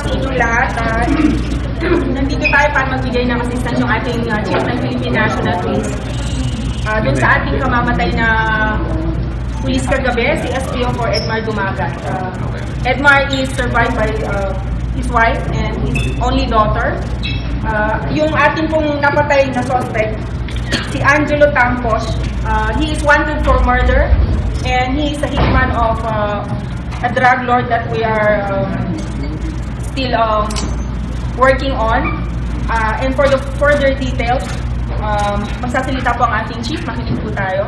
sa inyong lahat. Nandito tayo para magbigay ng assistance yung ating Chief ng Philippine National Police. Doon sa ating kamamatay na pulis kagabi, si SPO4 Edmar Dumagat. Edmar is survived by his wife and his only daughter. Yung ating pong napatay na suspect, si Angelo Tampos, he is wanted for murder and he is a hitman of a drug lord that we are still working on. And for the further details, magsasalita po ang ating chief. Makinig po tayo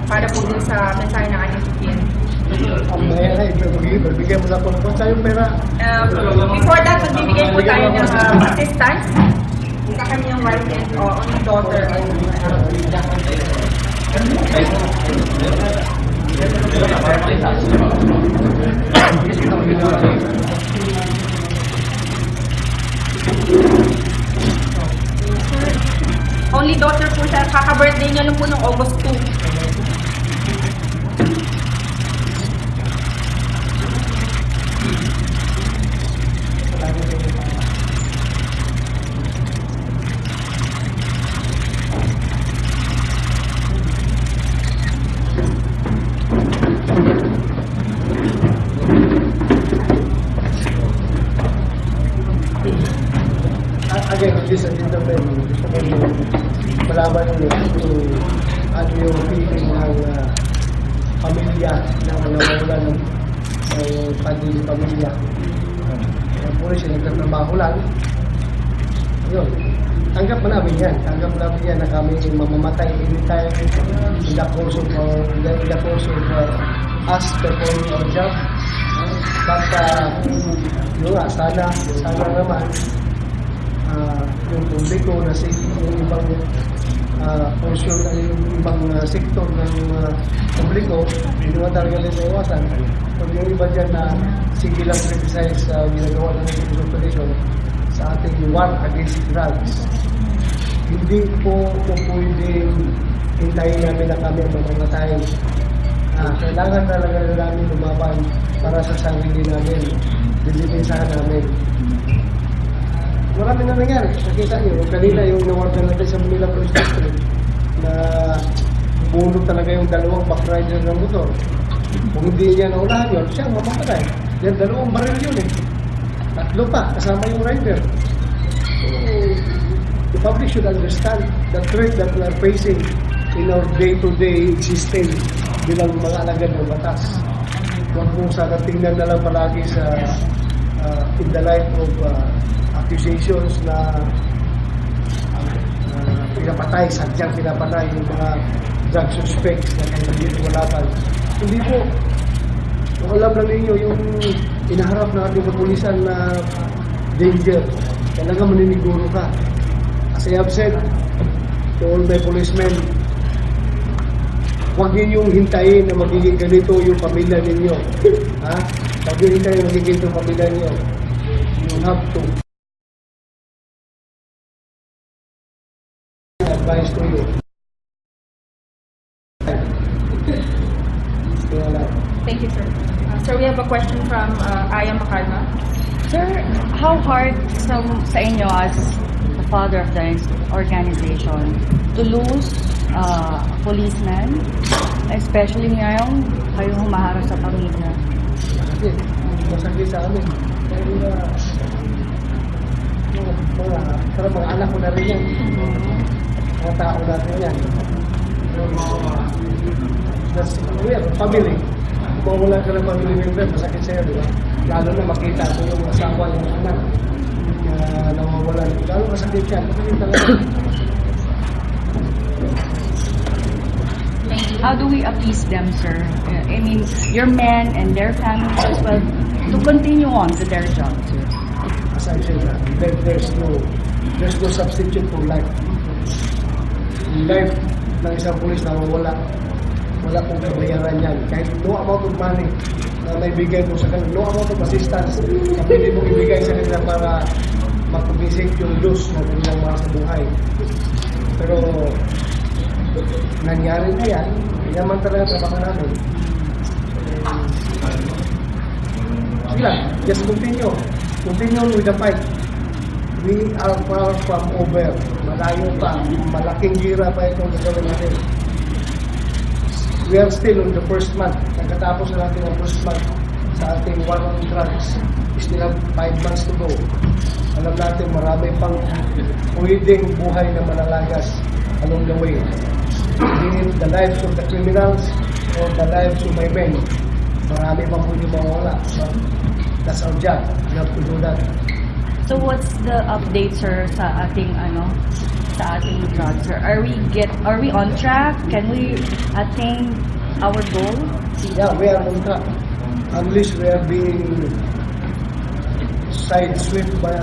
para po din sa mensahe ng ating chief. Ang bayan ay bibigyan mo na po ng sa'yo pera. Before that, magbibigay po tayo ng assistance sa kanyang wife and only daughter. Only daughter po siya. Kaka-birthday niya lang po noong August 2. Again, this is the way gusto ko malaman nyo kung ano yung feeling ng pamilya na nawawala ng pamilya. Ang pulis yung nagtatrabaho lang. Yun. Tanggap mo namin yan. Tanggap mo namin yan na kami mamamatay anytime in the course of us performing our job. But yun nga, sana naman yung publiko na yung ibang portion yung ibang sektor ng publiko, hindi naman talaga nila iwasan. Kung yung iba dyan na sige lang criticize sa ginagawa ng operation sa ating war against drugs, hindi po pwedeng hintayin namin na kami ang mamamatay. Kailangan talaga namin lumaban para sa sarili namin, dilipensahan namin. Marami na nangyari. Nakita niyo, kanina yung nawardan natin sa Manila Police District na bunod talaga yung dalawang backrider ng motor. Kung hindi niya naunahan yun, siya mamamatay. Yan, dalawang baril yun eh. Tatlo pa, kasama yung rider. So, the public should understand the threat that we are facing in our day-to-day existence bilang mga alagad ng batas. Huwag mo sana tingnan na lang palagi sa in the light of accusations na pinapatay, sadyang pinapatay yung mga drug suspects na hindi walaban. Hindi po. Kung alam lang ninyo, yung inaharap na ating kapulisan na danger, talaga maniniguro ka. As I have said to all my policemen, huwag ninyong hintayin na magiging ganito yung pamilya ninyo. Huwag ninyong hintayin na magiging yung pamilya ninyo. You have to advice to you. Thank you, sir. Sir, we have a question from Aya Makalma. Sir, how hard sa inyo as the father of the organization to lose a policeman, especially ngayong kayo humaharap sa pamilya? Masakit sa amin. Pero mga anak ko na rin yan. Mga tao natin yan. We have a family. Kung wala ka ng family member, masakit sa'yo, di ba? Lalo na makita ko yung asawa, yung anak na nawawalan. Lalo masakit yan. Masakit talaga. How do we appease them, sir? I mean, your men and their families as well to continue on with their job, sir. As I said, there's no substitute for life. Life ng isang pulis na wala pong kabayaran yan. Kahit no amount of money na may bigay mo sa kanila, no amount of assistance na pwede mong ibigay sa kanila para mag-compensate yung loss na kanilang mga sa buhay. Pero nangyari na yan, naman talaga trabaho namin. Sige lang, just continue. continue with the fight. We are far from over. Malayo pa. Malaking gira pa itong gagawin natin. We are still on the first month. Nagkatapos na natin ang first month sa ating war on drugs. Still have 5 months to go. Alam natin marami pang pwedeng buhay na manalagas along the way. Be it the lives of the criminals or the lives of my men. Marami pang pwedeng mawala. But that's our job. We have to do that. So what's the update, sir, sa ating drug, sir? Are we on track? Can we attain our goal? Yeah, we are on track. Unless we are being sidestepped by,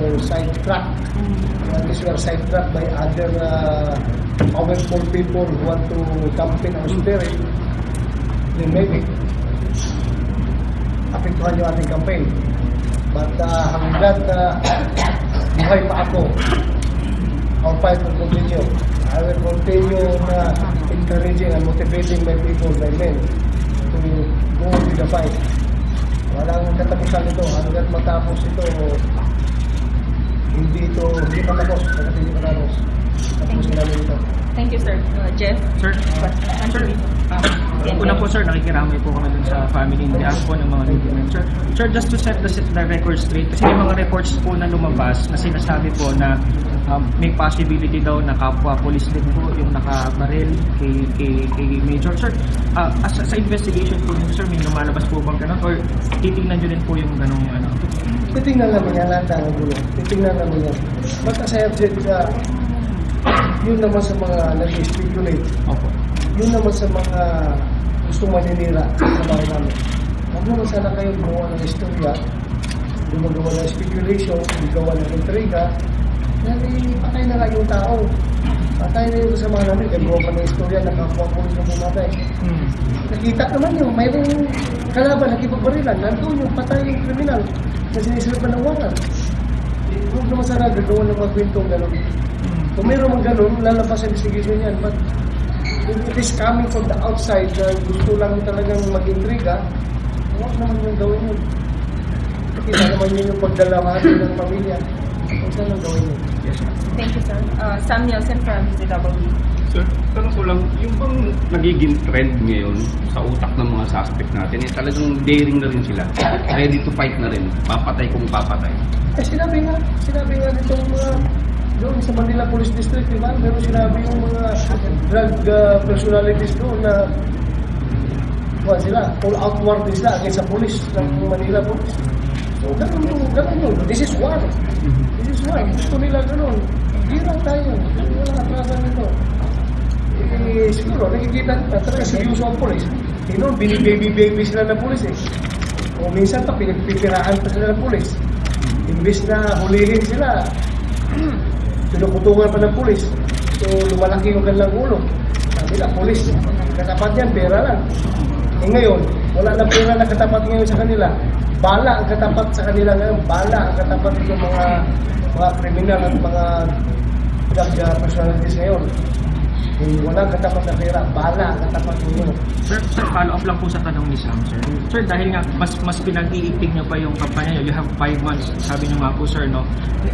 or sidetracked. Unless we are sidetracked by other powerful people who want to dampen our spirit, then maybe apektuhan yung ating campaign. But hanggat buhay pa ako, our fight will continue. I will continue encouraging and motivating my people, my men, to go with the fight. Walang katapusan ito. Hanggat matapos ito, hindi pa tapos. Hanggat hindi pa tapos. Tapusin namin ito. Thank you, sir. Jeff? Sir, una po sir, nakikiramay po kami dun sa family in behalf po ng mga victims. Sir, just to set the record straight, kasi may mga reports po na lumabas na sinasabi po na may possibility daw na kapwa police din po yung nakabaril kay Major. Sir, sa investigation po niyo, sir, may lumalabas po bang ganun? Or titingnan nyo din po yung ganung ano? Titingnan naman yan lahat ng gulo. Titingnan naman yan. But as I have said, yun naman sa mga nag-speculate. Opo. Yun naman sa mga gustong maninira sa trabaho namin. Huwag naman sana kayo gumawa ng istorya, gumagawa ng speculation, gumawa ng intriga, dahil patay na lang yung tao. Patay na yung sa mga namin, gumawa pa ng istorya, nakapwa-pulis na pumatay. Nakita naman yun, mayroong kalaban, nakipagparilan, nandun yung patay yung kriminal na sinisilpan ng waran. Huwag naman sana gagawa ng mga kwentong gano'n. Kung mayroon mang ganun, lalabas ang investigation yan. But if it is coming from the outside, gusto lang talagang mag-intriga, huwag naman yung gawin yun. Kita naman yun yung pagdalamahan ng pamilya. Huwag saan ang gawin yun. Thank you, sir. Sam Nielsen from DZW. Sir, tanong ko lang, yung bang nagiging trend ngayon sa utak ng mga suspect natin, talagang daring na rin sila. Ready to fight na rin. Papatay kung papatay. Sinabi nga nitong mga doon sa Manila Police District, diba? Meron sinabi yung mga drug personalities doon na sila, all outward din sila against sa police ng Manila Police. So, ganun yun. This is war. Gusto nila ganun. Hindi lang tayo. Wala atrasan nito. Siguro, nakikita nila talaga seryoso ang police. Noon, bini-baby sila ng police eh. O minsan pa, pinagpipiraan pa sila ng police. Imbis na hulihin sila, pinukutungan pa ng pulis. So, lumalaki yung kanilang ulo. Sabi na, pulis, katapat yan, pera lang. Ngayon, wala na pera na katapat ngayon sa kanila. Bala ang katapat sa kanila ngayon. Bala ang katapat ng mga kriminal at mga drug personalities ngayon. Wala katapat na pera. Bala ang katapat ngayon. Sir, follow up lang po sa tanong ni Sam, sir. Sir, dahil nga mas pinag-iitig niyo pa yung kampanya niyo, you have 5 months, sabi niyo nga po, sir, no?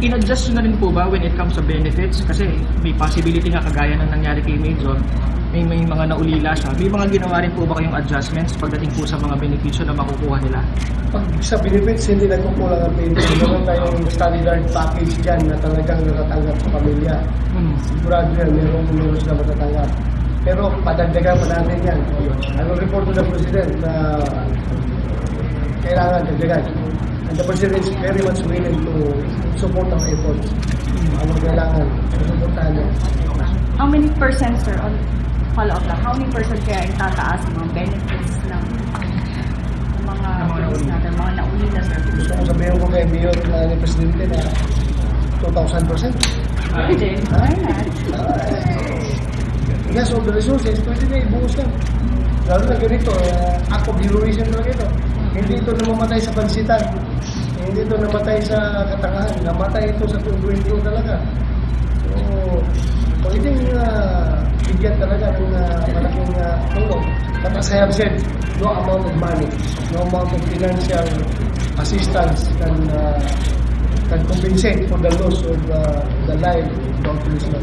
In-adjust na rin po ba when it comes to benefits? Kasi may possibility nga kagaya ng nangyari kay Major, may mga naulila siya. May mga ginawa rin po ba kayong adjustments pagdating po sa mga benepisyo na makukuha nila? Pag sa benefits, hindi nagkukulang ang benefits. Meron tayong standard package dyan na talagang natatanggap sa pamilya. Sigurado yan, meron sila matatanggap. Pero padagdagan pa natin yan. I will report to the President na kailangan dagdagan. And the President is very much willing to support our efforts. Ano kailangan, susuportahan niya. How many percent, sir, on follow-up lang, how many percent kaya itataas ng mga benefits ng mga police natin, mga naulila, sir? Gusto ko sabihin ko kay Mayor na ni Presidente na 2,000%. Pwede. Why not? Yes, of the resources, pwede na ibuhos lang. Lalo na ganito, act of heroism talaga ito. Hindi ito namamatay sa pansitan. Hindi ito namatay sa katangahan. Namatay ito sa tuwing talaga. So, pwedeng bigyan talaga ng malaking tulong. But as I have said, no amount of money, no amount of financial assistance can compensate for the loss of the life of our policemen.